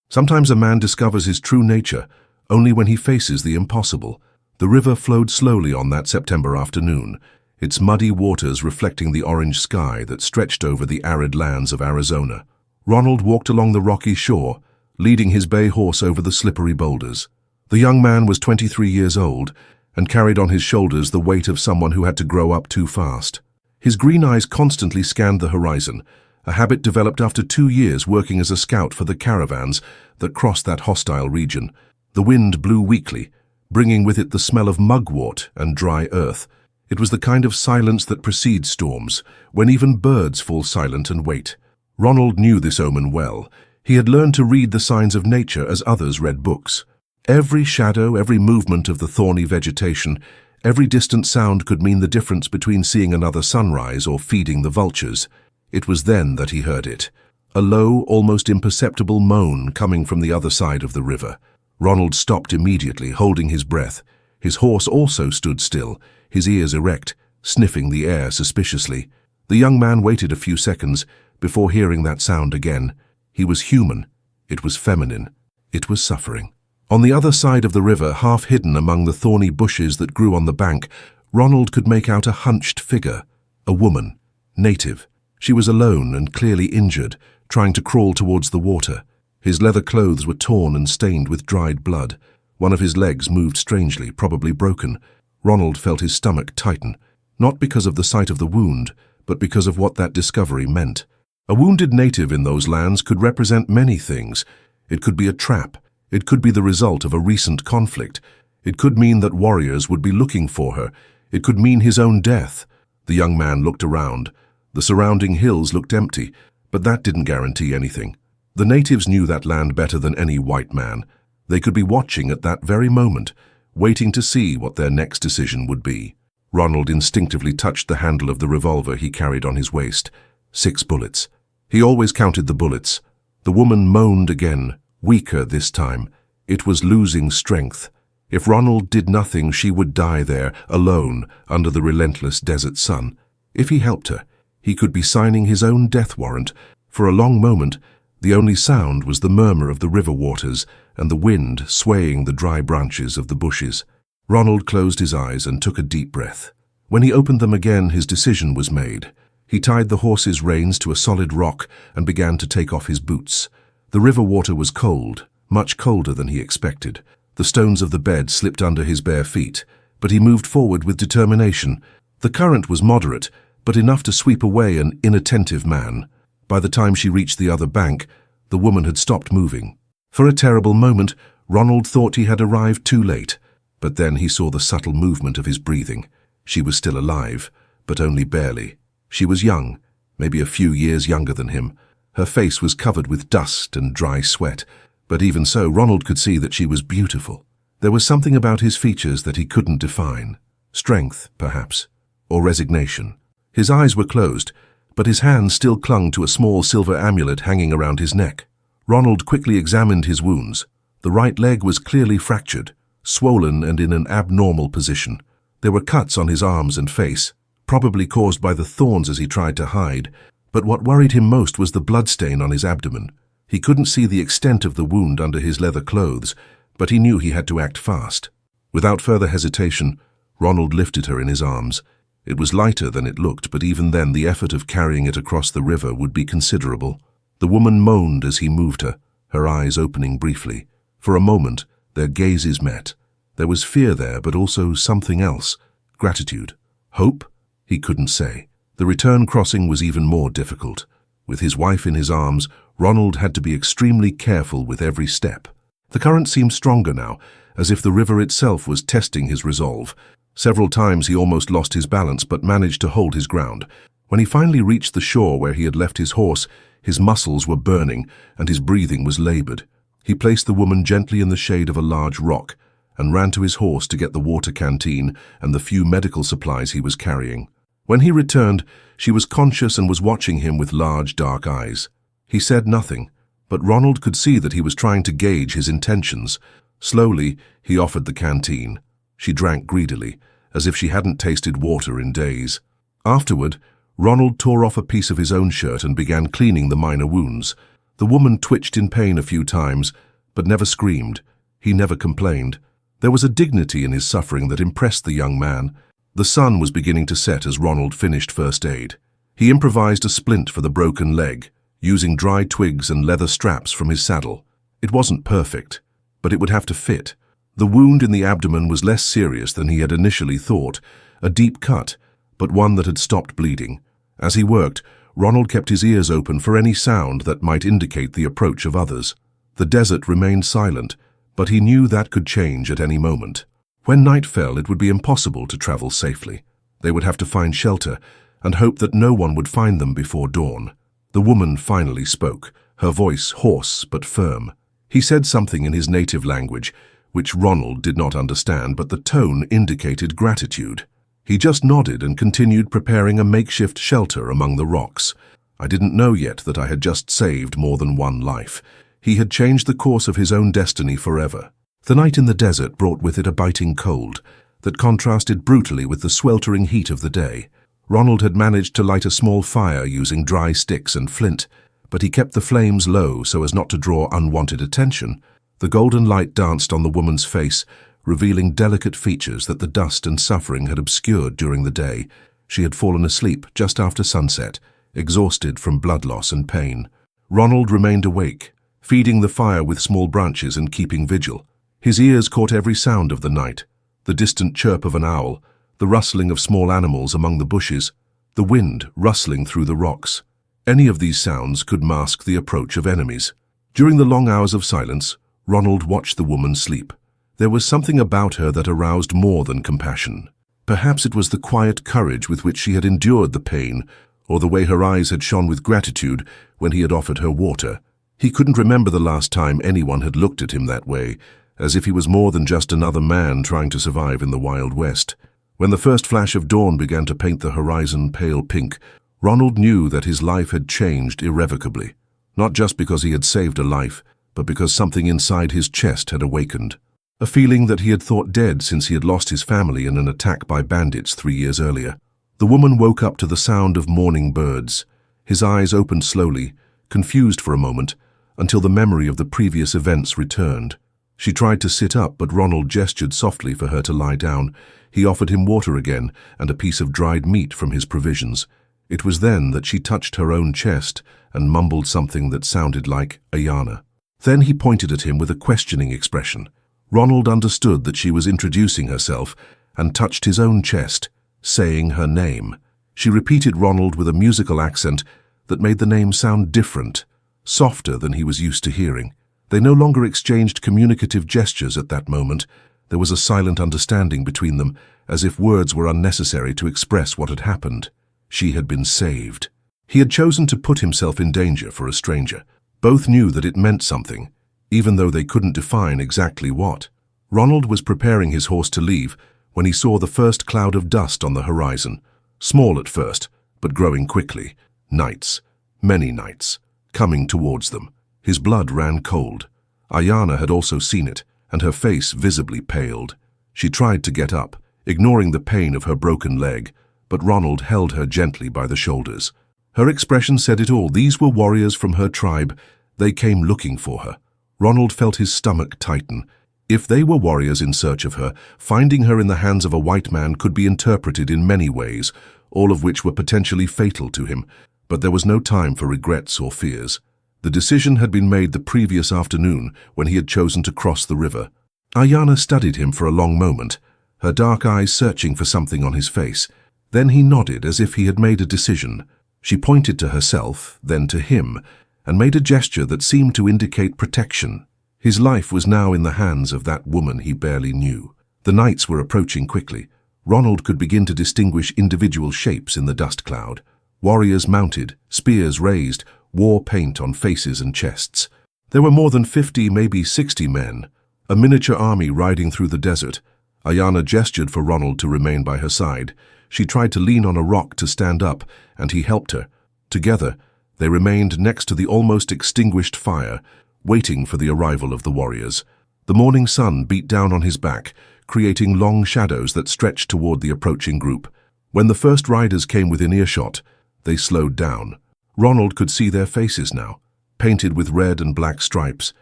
Sometimes a man discovers his true nature only when he faces the impossible. The river flowed slowly on that September afternoon, its muddy waters reflecting the orange sky that stretched over the arid lands of Arizona. Ronald walked along the rocky shore, leading his bay horse over the slippery boulders. The young man was 23 years old and carried on his shoulders the weight of someone who had to grow up too fast. His green eyes constantly scanned the horizon, a habit developed after 2 years working as a scout for the caravans that crossed that hostile region. The wind blew weakly, bringing with it the smell of mugwort and dry earth. It was the kind of silence that precedes storms, when even birds fall silent and wait. Ronald knew this omen well. He had learned to read the signs of nature as others read books. Every shadow, every movement of the thorny vegetation, every distant sound could mean the difference between seeing another sunrise or feeding the vultures. It was then that he heard it, a low, almost imperceptible moan coming from the other side of the river. Ronald stopped immediately, holding his breath. His horse also stood still, his ears erect, sniffing the air suspiciously. The young man waited a few seconds before hearing that sound again. He was human. It was feminine. It was suffering. On the other side of the river, half hidden among the thorny bushes that grew on the bank, Ronald could make out a hunched figure, a woman, native. She was alone and clearly injured, trying to crawl towards the water. His leather clothes were torn and stained with dried blood. One of his legs moved strangely, probably broken. Ronald felt his stomach tighten, not because of the sight of the wound, but because of what that discovery meant. A wounded native in those lands could represent many things. It could be a trap. It could be the result of a recent conflict. It could mean that warriors would be looking for her. It could mean his own death. The young man looked around. The surrounding hills looked empty, but that didn't guarantee anything. The natives knew that land better than any white man. They could be watching at that very moment, waiting to see what their next decision would be. Ronald instinctively touched the handle of the revolver he carried on his waist. 6 bullets. He always counted the bullets. The woman moaned again, weaker this time. It was losing strength. If Ronald did nothing, she would die there, alone, under the relentless desert sun. If he helped her, he could be signing his own death warrant. For a long moment, the only sound was the murmur of the river waters and the wind swaying the dry branches of the bushes. Ronald closed his eyes and took a deep breath. When he opened them again, his decision was made. He tied the horse's reins to a solid rock and began to take off his boots. The river water was cold, much colder than he expected. The stones of the bed slipped under his bare feet, but he moved forward with determination. The current was moderate, but enough to sweep away an inattentive man. By the time she reached the other bank, the woman had stopped moving. For a terrible moment, Ronald thought he had arrived too late, but then he saw the subtle movement of his breathing. She was still alive, but only barely. She was young, maybe a few years younger than him. Her face was covered with dust and dry sweat, but even so, Ronald could see that she was beautiful. There was something about his features that he couldn't define. Strength, perhaps, or resignation. His eyes were closed, but his hand still clung to a small silver amulet hanging around his neck. Ronald quickly examined his wounds. The right leg was clearly fractured, swollen and in an abnormal position. There were cuts on his arms and face, probably caused by the thorns as he tried to hide, but what worried him most was the bloodstain on his abdomen. He couldn't see the extent of the wound under his leather clothes, but he knew he had to act fast. Without further hesitation, Ronald lifted her in his arms. It was lighter than it looked, but even then the effort of carrying it across the river would be considerable. The woman moaned as he moved her, her eyes opening briefly. For a moment, their gazes met. There was fear there, but also something else. Gratitude. Hope? He couldn't say. The return crossing was even more difficult. With his wife in his arms, Ronald had to be extremely careful with every step. The current seemed stronger now, as if the river itself was testing his resolve. Several times he almost lost his balance, but managed to hold his ground. When he finally reached the shore where he had left his horse, his muscles were burning and his breathing was labored. He placed the woman gently in the shade of a large rock and ran to his horse to get the water canteen and the few medical supplies he was carrying. When he returned, she was conscious and was watching him with large, dark eyes. He said nothing, but Ronald could see that he was trying to gauge his intentions. Slowly, he offered the canteen. She drank greedily, as if she hadn't tasted water in days. Afterward, Ronald tore off a piece of his own shirt and began cleaning the minor wounds. The woman twitched in pain a few times, but never screamed. He never complained. There was a dignity in his suffering that impressed the young man. The sun was beginning to set as Ronald finished first aid. He improvised a splint for the broken leg, using dry twigs and leather straps from his saddle. It wasn't perfect, but it would have to fit. The wound in the abdomen was less serious than he had initially thought, a deep cut, but one that had stopped bleeding. As he worked, Ronald kept his ears open for any sound that might indicate the approach of others. The desert remained silent, but he knew that could change at any moment. When night fell, it would be impossible to travel safely. They would have to find shelter and hope that no one would find them before dawn. The woman finally spoke, her voice hoarse but firm. He said something in his native language, which Ronald did not understand, but the tone indicated gratitude. He just nodded and continued preparing a makeshift shelter among the rocks. I didn't know yet that I had just saved more than one life. He had changed the course of his own destiny forever. The night in the desert brought with it a biting cold that contrasted brutally with the sweltering heat of the day. Ronald had managed to light a small fire using dry sticks and flint, but he kept the flames low so as not to draw unwanted attention. The golden light danced on the woman's face, revealing delicate features that the dust and suffering had obscured during the day. She had fallen asleep just after sunset, exhausted from blood loss and pain. Ronald remained awake, feeding the fire with small branches and keeping vigil. His ears caught every sound of the night, the distant chirp of an owl, the rustling of small animals among the bushes, the wind rustling through the rocks. Any of these sounds could mask the approach of enemies. During the long hours of silence, Ronald watched the woman sleep. There was something about her that aroused more than compassion. Perhaps it was the quiet courage with which she had endured the pain, or the way her eyes had shone with gratitude when he had offered her water. He couldn't remember the last time anyone had looked at him that way, as if he was more than just another man trying to survive in the Wild West. When the first flash of dawn began to paint the horizon pale pink, Ronald knew that his life had changed irrevocably. Not just because he had saved a life, but because something inside his chest had awakened. A feeling that he had thought dead since he had lost his family in an attack by bandits 3 years earlier. The woman woke up to the sound of morning birds. His eyes opened slowly, confused for a moment, until the memory of the previous events returned. She tried to sit up, but Ronald gestured softly for her to lie down. He offered him water again and a piece of dried meat from his provisions. It was then that she touched her own chest and mumbled something that sounded like Ayana. Then he pointed at him with a questioning expression. Ronald understood that she was introducing herself and touched his own chest, saying her name. She repeated Ronald with a musical accent that made the name sound different, softer than he was used to hearing. They no longer exchanged communicative gestures at that moment. There was a silent understanding between them, as if words were unnecessary to express what had happened. She had been saved. He had chosen to put himself in danger for a stranger. Both knew that it meant something, even though they couldn't define exactly what. Ronald was preparing his horse to leave when he saw the first cloud of dust on the horizon. Small at first, but growing quickly. Nights, many nights, coming towards them. His blood ran cold. Ayana had also seen it, and her face visibly paled. She tried to get up, ignoring the pain of her broken leg, but Ronald held her gently by the shoulders. Her expression said it all. These were warriors from her tribe. They came looking for her. Ronald felt his stomach tighten. If they were warriors in search of her, finding her in the hands of a white man could be interpreted in many ways, all of which were potentially fatal to him. But there was no time for regrets or fears. The decision had been made the previous afternoon when he had chosen to cross the river. Ayana studied him for a long moment, her dark eyes searching for something on his face. Then he nodded as if he had made a decision. She pointed to herself, then to him, and made a gesture that seemed to indicate protection. His life was now in the hands of that woman he barely knew. The nights were approaching quickly. Ronald could begin to distinguish individual shapes in the dust cloud. Warriors mounted, spears raised, war paint on faces and chests. There were more than 50, maybe 60 men, a miniature army riding through the desert. Ayana gestured for Ronald to remain by her side. She tried to lean on a rock to stand up, and he helped her. Together, they remained next to the almost extinguished fire, waiting for the arrival of the warriors. The morning sun beat down on his back, creating long shadows that stretched toward the approaching group. When the first riders came within earshot, they slowed down. Ronald could see their faces now. painted with red and black stripes,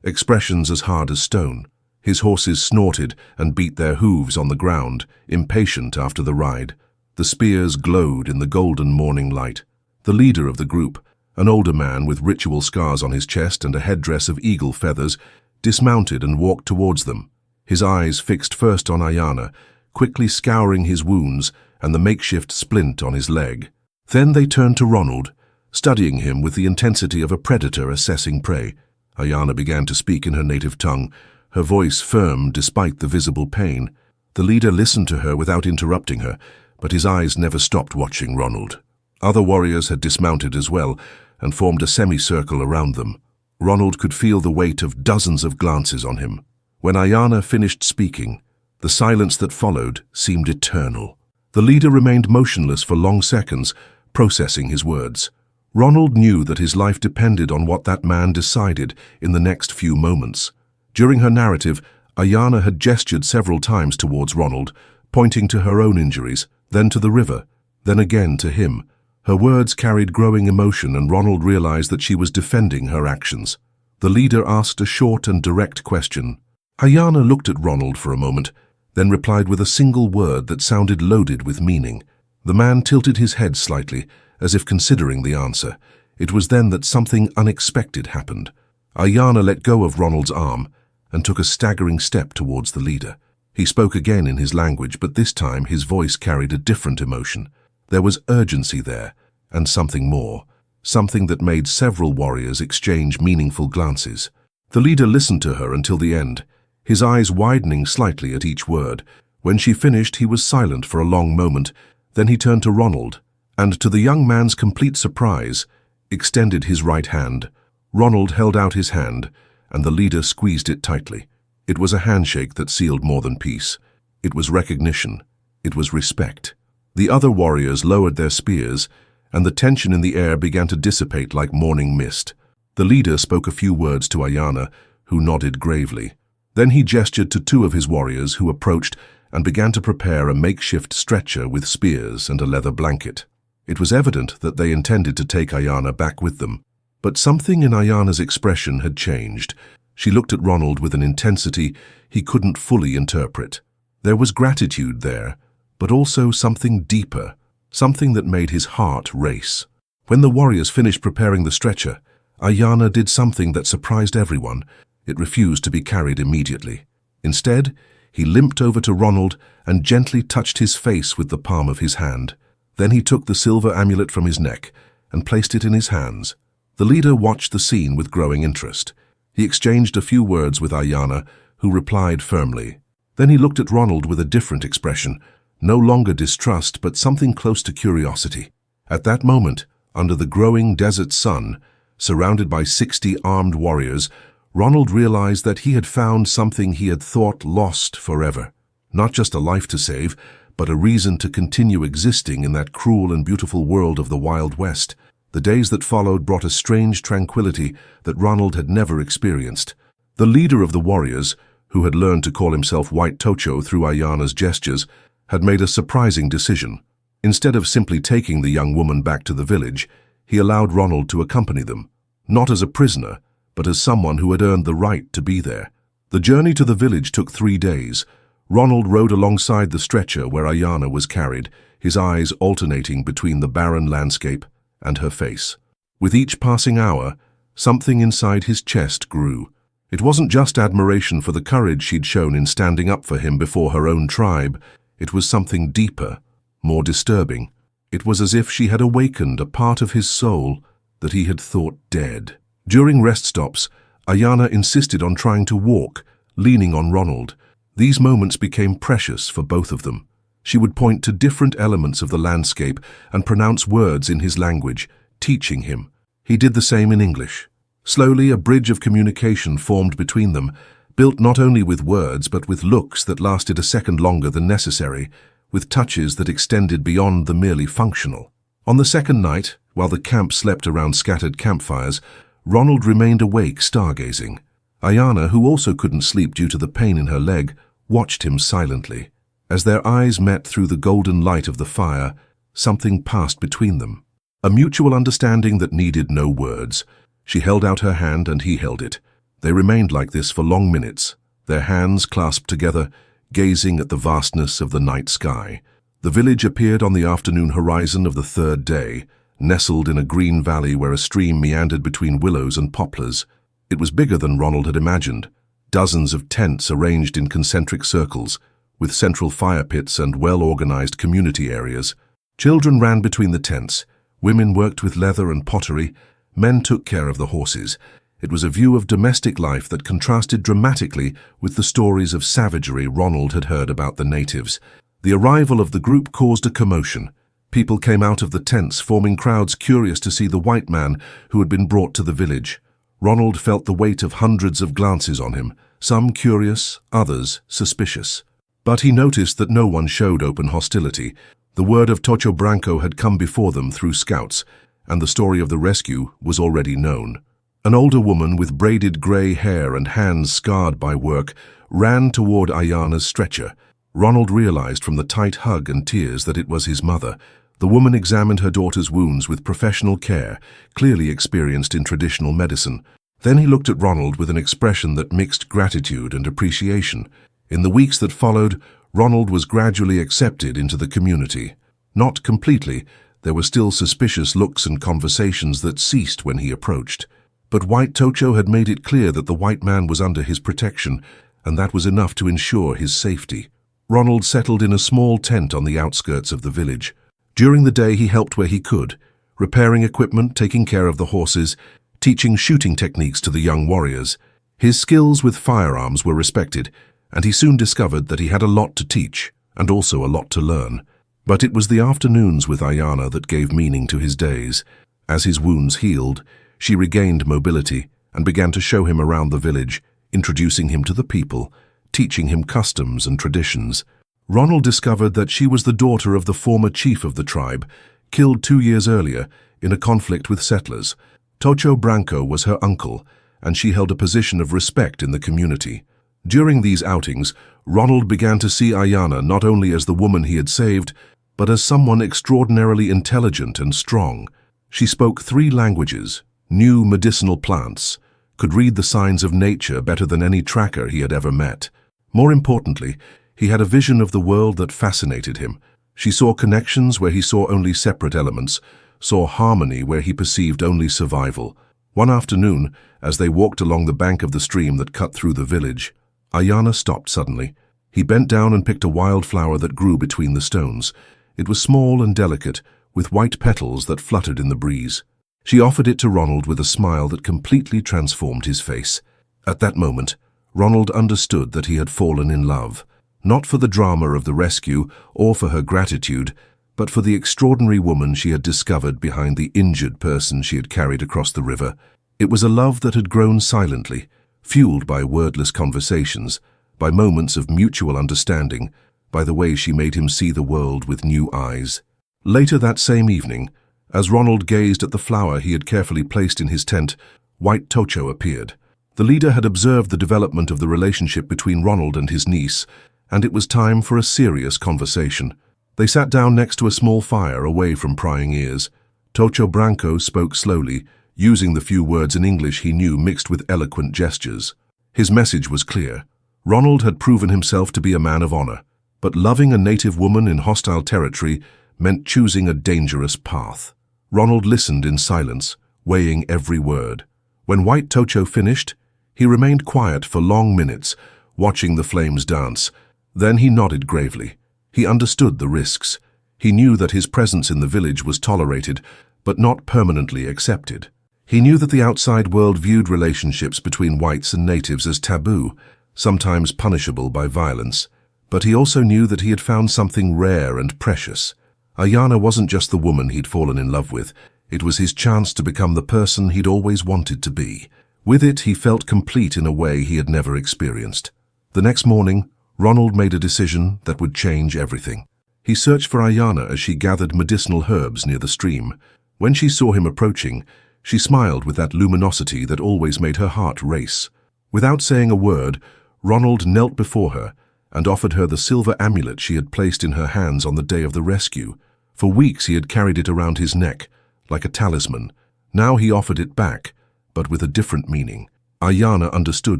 expressions as hard as stone. His horses snorted and beat their hooves on the ground, impatient after the ride. The spears glowed in the golden morning light. The leader of the group, an older man with ritual scars on his chest and a headdress of eagle feathers, dismounted and walked towards them, his eyes fixed first on Ayana, quickly scouring his wounds and the makeshift splint on his leg. Then they turned to Ronald, studying him with the intensity of a predator assessing prey. Ayana began to speak in her native tongue, her voice firm despite the visible pain. The leader listened to her without interrupting her, but his eyes never stopped watching Ronald. Other warriors had dismounted as well and formed a semicircle around them. Ronald could feel the weight of dozens of glances on him. When Ayana finished speaking, the silence that followed seemed eternal. The leader remained motionless for long seconds, processing his words. Ronald knew that his life depended on what that man decided in the next few moments. During her narrative, Ayana had gestured several times towards Ronald, pointing to her own injuries, then to the river, then again to him. Her words carried growing emotion, and Ronald realized that she was defending her actions. The leader asked a short and direct question. Ayana looked at Ronald for a moment, then replied with a single word that sounded loaded with meaning. The man tilted his head slightly, as if considering the answer. It was then that something unexpected happened. Ayana let go of Ronald's arm and took a staggering step towards the leader. He spoke again in his language, but this time his voice carried a different emotion. There was urgency there, and something more, something that made several warriors exchange meaningful glances. The leader listened to her until the end, his eyes widening slightly at each word. When she finished, he was silent for a long moment. Then he turned to Ronald, and to the young man's complete surprise, extended his right hand. Ronald held out his hand, and the leader squeezed it tightly. It was a handshake that sealed more than peace. It was recognition. It was respect. The other warriors lowered their spears, and the tension in the air began to dissipate like morning mist. The leader spoke a few words to Ayana, who nodded gravely. Then he gestured to two of his warriors who approached and began to prepare a makeshift stretcher with spears and a leather blanket. It was evident that they intended to take Ayana back with them. But something in Ayana's expression had changed. She looked at Ronald with an intensity he couldn't fully interpret. There was gratitude there, but also something deeper, something that made his heart race. When the warriors finished preparing the stretcher, Ayana did something that surprised everyone. It refused to be carried immediately. Instead, he limped over to Ronald and gently touched his face with the palm of his hand. Then he took the silver amulet from his neck and placed it in his hands. The leader watched the scene with growing interest. He exchanged a few words with Ayana, who replied firmly. Then he looked at Ronald with a different expression, no longer distrust, but something close to curiosity. At that moment, under the growing desert sun, surrounded by 60 armed warriors, Ronald realized that he had found something he had thought lost forever. Not just a life to save, but a reason to continue existing in that cruel and beautiful world of the Wild West. The days that followed brought a strange tranquility that Ronald had never experienced. The leader of the warriors, who had learned to call himself White Tocho through Ayana's gestures, had made a surprising decision. Instead of simply taking the young woman back to the village, he allowed Ronald to accompany them, not as a prisoner, but as someone who had earned the right to be there. The journey to the village took 3 days. Ronald rode alongside the stretcher where Ayana was carried, his eyes alternating between the barren landscape and her face. With each passing hour, something inside his chest grew. It wasn't just admiration for the courage she'd shown in standing up for him before her own tribe. It was something deeper, more disturbing. It was as if she had awakened a part of his soul that he had thought dead. During rest stops, Ayana insisted on trying to walk, leaning on Ronald. These moments became precious for both of them. She would point to different elements of the landscape and pronounce words in his language, teaching him. He did the same in English. Slowly, a bridge of communication formed between them, built not only with words but with looks that lasted a second longer than necessary, with touches that extended beyond the merely functional. On the second night, while the camp slept around scattered campfires, Ronald remained awake, stargazing. Ayana, who also couldn't sleep due to the pain in her leg, watched him silently. As their eyes met through the golden light of the fire, something passed between them. A mutual understanding that needed no words. She held out her hand and he held it. They remained like this for long minutes, their hands clasped together, gazing at the vastness of the night sky. The village appeared on the afternoon horizon of the third day, nestled in a green valley where a stream meandered between willows and poplars. It was bigger than Ronald had imagined. Dozens of tents arranged in concentric circles, with central fire pits and well-organized community areas. Children ran between the tents, women worked with leather and pottery, men took care of the horses. It was a view of domestic life that contrasted dramatically with the stories of savagery Ronald had heard about the natives. The arrival of the group caused a commotion. People came out of the tents, forming crowds curious to see the white man who had been brought to the village. Ronald felt the weight of hundreds of glances on him, some curious, others suspicious. But he noticed that no one showed open hostility. The word of Tocho Branco had come before them through scouts, and the story of the rescue was already known. An older woman with braided grey hair and hands scarred by work ran toward Ayana's stretcher. Ronald realized from the tight hug and tears that it was his mother. The woman examined her daughter's wounds with professional care, clearly experienced in traditional medicine. Then he looked at Ronald with an expression that mixed gratitude and appreciation. In the weeks that followed, Ronald was gradually accepted into the community. Not completely. There were still suspicious looks and conversations that ceased when he approached. But White Tocho had made it clear that the white man was under his protection, and that was enough to ensure his safety. Ronald settled in a small tent on the outskirts of the village. During the day he helped where he could, repairing equipment, taking care of the horses, teaching shooting techniques to the young warriors. His skills with firearms were respected, and he soon discovered that he had a lot to teach, and also a lot to learn. But it was the afternoons with Ayana that gave meaning to his days. As his wounds healed, she regained mobility and began to show him around the village, introducing him to the people, teaching him customs and traditions. Ronald discovered that she was the daughter of the former chief of the tribe, killed 2 years earlier in a conflict with settlers. Tocho Branco was her uncle, and she held a position of respect in the community. During these outings, Ronald began to see Ayana not only as the woman he had saved, but as someone extraordinarily intelligent and strong. She spoke 3 languages, knew medicinal plants, could read the signs of nature better than any tracker he had ever met. More importantly, he had a vision of the world that fascinated him. She saw connections where he saw only separate elements, saw harmony where he perceived only survival. One afternoon, as they walked along the bank of the stream that cut through the village, Ayana stopped suddenly. He bent down and picked a wild flower that grew between the stones. It was small and delicate, with white petals that fluttered in the breeze. She offered it to Ronald with a smile that completely transformed his face. At that moment, Ronald understood that he had fallen in love. Not for the drama of the rescue or for her gratitude, but for the extraordinary woman she had discovered behind the injured person she had carried across the river. It was a love that had grown silently, fueled by wordless conversations, by moments of mutual understanding, by the way she made him see the world with new eyes. Later that same evening, as Ronald gazed at the flower he had carefully placed in his tent, White Tocho appeared. The leader had observed the development of the relationship between Ronald and his niece, and it was time for a serious conversation. They sat down next to a small fire away from prying ears. Tocho Branco spoke slowly, using the few words in English he knew mixed with eloquent gestures. His message was clear. Ronald had proven himself to be a man of honor, but loving a native woman in hostile territory meant choosing a dangerous path. Ronald listened in silence, weighing every word. When White Tocho finished, he remained quiet for long minutes, watching the flames dance. Then he nodded gravely. He understood the risks. He knew that his presence in the village was tolerated, but not permanently accepted. He knew that the outside world viewed relationships between whites and natives as taboo, sometimes punishable by violence. But he also knew that he had found something rare and precious. Ayana wasn't just the woman he'd fallen in love with. It was his chance to become the person he'd always wanted to be. With it, he felt complete in a way he had never experienced. The next morning, Ronald made a decision that would change everything. He searched for Ayana as she gathered medicinal herbs near the stream. When she saw him approaching, she smiled with that luminosity that always made her heart race. Without saying a word, Ronald knelt before her and offered her the silver amulet she had placed in her hands on the day of the rescue. For weeks he had carried it around his neck, like a talisman. Now he offered it back, but with a different meaning. Ayana understood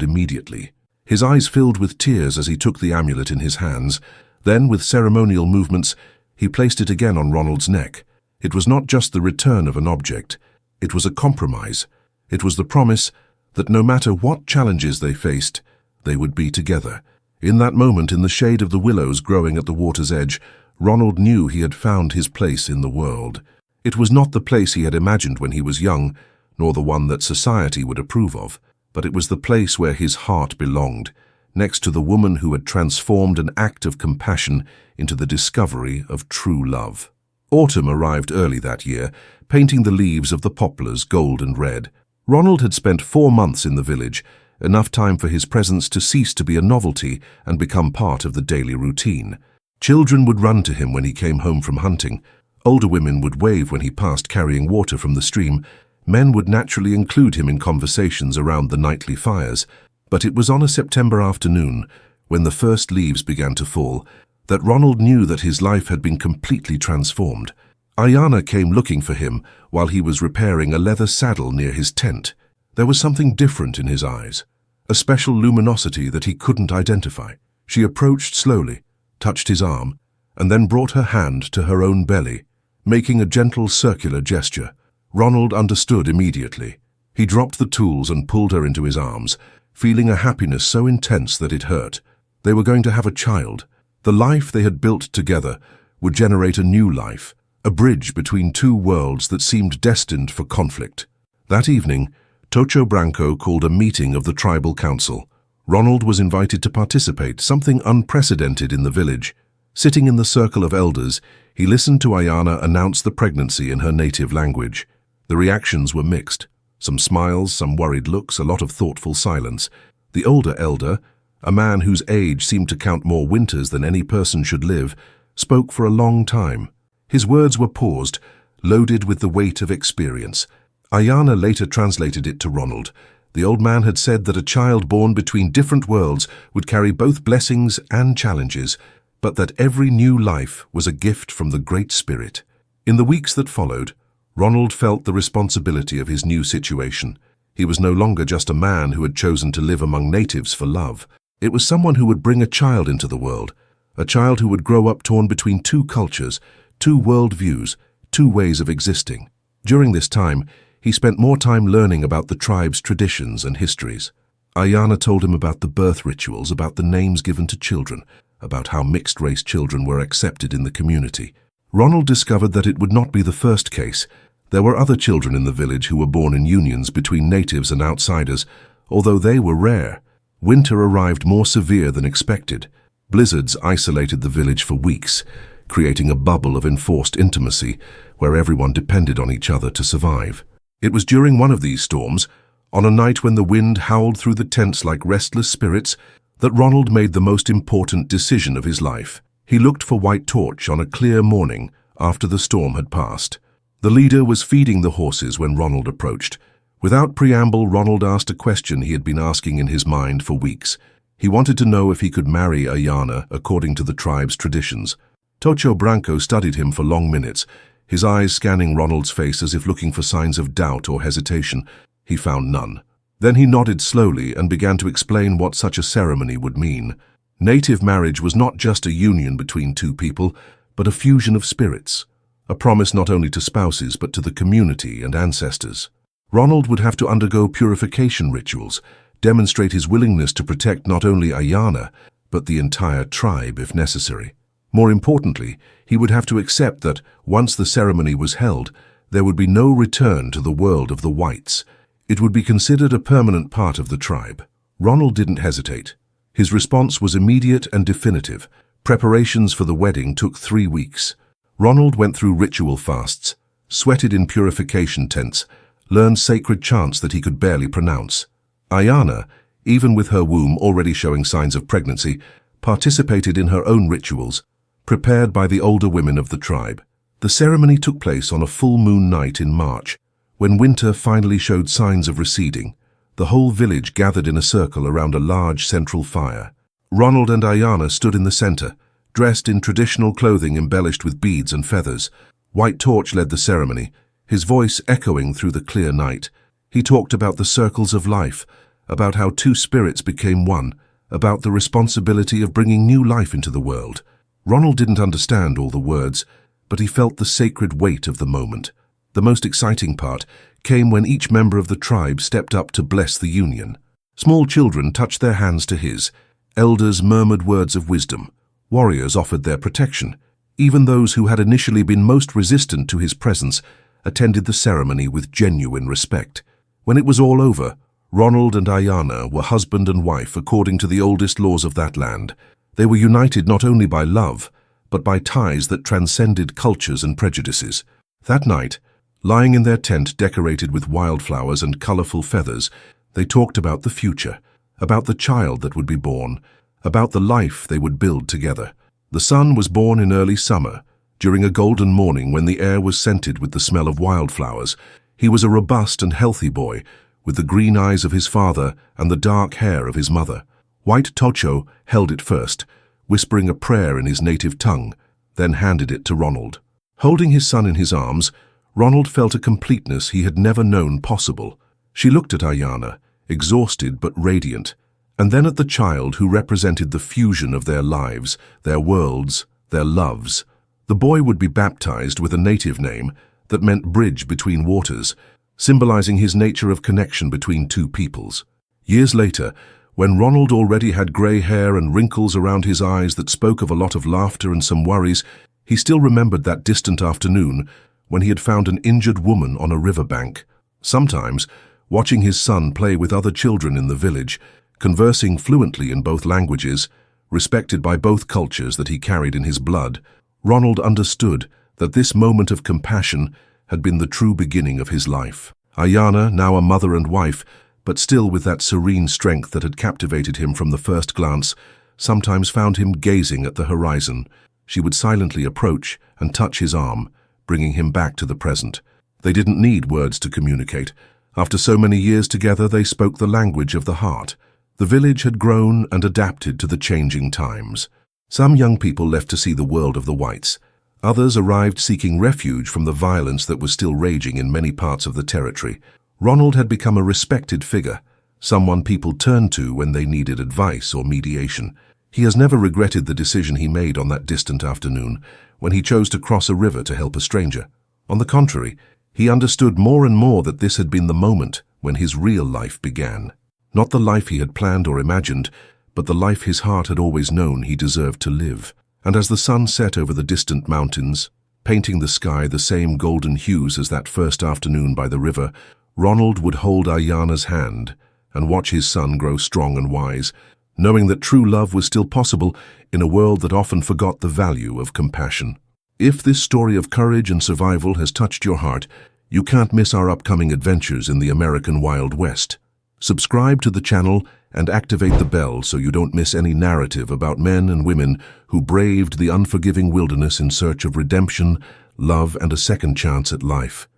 immediately. His eyes filled with tears as he took the amulet in his hands. Then, with ceremonial movements, he placed it again on Ronald's neck. It was not just the return of an object. It was a compromise. It was the promise that no matter what challenges they faced, they would be together. In that moment, in the shade of the willows growing at the water's edge, Ronald knew he had found his place in the world. It was not the place he had imagined when he was young, nor the one that society would approve of, but it was the place where his heart belonged, next to the woman who had transformed an act of compassion into the discovery of true love. Autumn arrived early that year, painting the leaves of the poplars gold and red. Ronald had spent 4 months in the village, enough time for his presence to cease to be a novelty and become part of the daily routine. Children would run to him when he came home from hunting. Older women would wave when he passed carrying water from the stream. Men would naturally include him in conversations around the nightly fires. But it was on a September afternoon, when the first leaves began to fall, that Ronald knew that his life had been completely transformed. Ayana came looking for him while he was repairing a leather saddle near his tent. There was something different in his eyes, a special luminosity that he couldn't identify. She approached slowly, touched his arm, and then brought her hand to her own belly, making a gentle circular gesture. Ronald understood immediately. He dropped the tools and pulled her into his arms, feeling a happiness so intense that it hurt. They were going to have a child. The life they had built together would generate a new life, a bridge between two worlds that seemed destined for conflict. That evening, Tocho Branco called a meeting of the tribal council. Ronald was invited to participate, something unprecedented in the village. Sitting in the circle of elders, he listened to Ayana announce the pregnancy in her native language. The reactions were mixed. Some smiles, some worried looks, a lot of thoughtful silence. The older elder, a man whose age seemed to count more winters than any person should live, spoke for a long time. His words were paused, loaded with the weight of experience. Ayana later translated it to Ronald. The old man had said that a child born between different worlds would carry both blessings and challenges, but that every new life was a gift from the Great Spirit. In the weeks that followed, Ronald felt the responsibility of his new situation. He was no longer just a man who had chosen to live among natives for love. It was someone who would bring a child into the world, a child who would grow up torn between two cultures, two world views, two ways of existing. During this time, he spent more time learning about the tribe's traditions and histories. Ayana told him about the birth rituals, about the names given to children, about how mixed-race children were accepted in the community. Ronald discovered that it would not be the first case. There were other children in the village who were born in unions between natives and outsiders, although they were rare. Winter arrived more severe than expected. Blizzards isolated the village for weeks, creating a bubble of enforced intimacy where everyone depended on each other to survive. It was during one of these storms, on a night when the wind howled through the tents like restless spirits, that Ronald made the most important decision of his life. He looked for White Torch on a clear morning after the storm had passed. The leader was feeding the horses when Ronald approached. Without preamble, Ronald asked a question he had been asking in his mind for weeks. He wanted to know if he could marry Ayana according to the tribe's traditions. Tocho Branco studied him for long minutes, his eyes scanning Ronald's face as if looking for signs of doubt or hesitation. He found none. Then he nodded slowly and began to explain what such a ceremony would mean. Native marriage was not just a union between two people, but a fusion of spirits, a promise not only to spouses but to the community and ancestors. Ronald would have to undergo purification rituals, demonstrate his willingness to protect not only Ayana, but the entire tribe if necessary. More importantly, he would have to accept that, once the ceremony was held, there would be no return to the world of the whites. It would be considered a permanent part of the tribe. Ronald didn't hesitate. His response was immediate and definitive. Preparations for the wedding took 3 weeks. Ronald went through ritual fasts, sweated in purification tents, learned sacred chants that he could barely pronounce. Ayana, even with her womb already showing signs of pregnancy, participated in her own rituals, prepared by the older women of the tribe. The ceremony took place on a full moon night in March, when winter finally showed signs of receding. The whole village gathered in a circle around a large central fire. Ronald and Ayana stood in the center, dressed in traditional clothing embellished with beads and feathers. White Torch led the ceremony, his voice echoing through the clear night. He talked about the circles of life, about how two spirits became one, about the responsibility of bringing new life into the world. Ronald didn't understand all the words, but he felt the sacred weight of the moment. The most exciting part came when each member of the tribe stepped up to bless the union. Small children touched their hands to his, elders murmured words of wisdom, warriors offered their protection. Even those who had initially been most resistant to his presence attended the ceremony with genuine respect. When it was all over, Ronald and Ayana were husband and wife according to the oldest laws of that land. They were united not only by love, but by ties that transcended cultures and prejudices. That night, lying in their tent decorated with wildflowers and colorful feathers, they talked about the future, about the child that would be born, about the life they would build together. The son was born in early summer, during a golden morning when the air was scented with the smell of wildflowers. He was a robust and healthy boy, with the green eyes of his father and the dark hair of his mother. White Tocho held it first, whispering a prayer in his native tongue, then handed it to Ronald. Holding his son in his arms, Ronald felt a completeness he had never known possible. She looked at Ayana, exhausted but radiant, and then at the child who represented the fusion of their lives, their worlds, their loves. The boy would be baptized with a native name that meant bridge between waters, symbolizing his nature of connection between two peoples. Years later, when Ronald already had grey hair and wrinkles around his eyes that spoke of a lot of laughter and some worries, he still remembered that distant afternoon when he had found an injured woman on a riverbank. Sometimes, watching his son play with other children in the village, conversing fluently in both languages, respected by both cultures that he carried in his blood, Ronald understood that this moment of compassion had been the true beginning of his life. Ayana, now a mother and wife, but still with that serene strength that had captivated him from the first glance, sometimes found him gazing at the horizon. She would silently approach and touch his arm, bringing him back to the present. They didn't need words to communicate. After so many years together, they spoke the language of the heart. The village had grown and adapted to the changing times. Some young people left to see the world of the whites. Others arrived seeking refuge from the violence that was still raging in many parts of the territory. Ronald had become a respected figure, someone people turned to when they needed advice or mediation. He has never regretted the decision he made on that distant afternoon, when he chose to cross a river to help a stranger. On the contrary, he understood more and more that this had been the moment when his real life began. Not the life he had planned or imagined, but the life his heart had always known he deserved to live. And as the sun set over the distant mountains, painting the sky the same golden hues as that first afternoon by the river, Ronald would hold Ayana's hand and watch his son grow strong and wise, knowing that true love was still possible in a world that often forgot the value of compassion. If this story of courage and survival has touched your heart, you can't miss our upcoming adventures in the American Wild West. Subscribe to the channel and activate the bell so you don't miss any narrative about men and women who braved the unforgiving wilderness in search of redemption, love, and a second chance at life.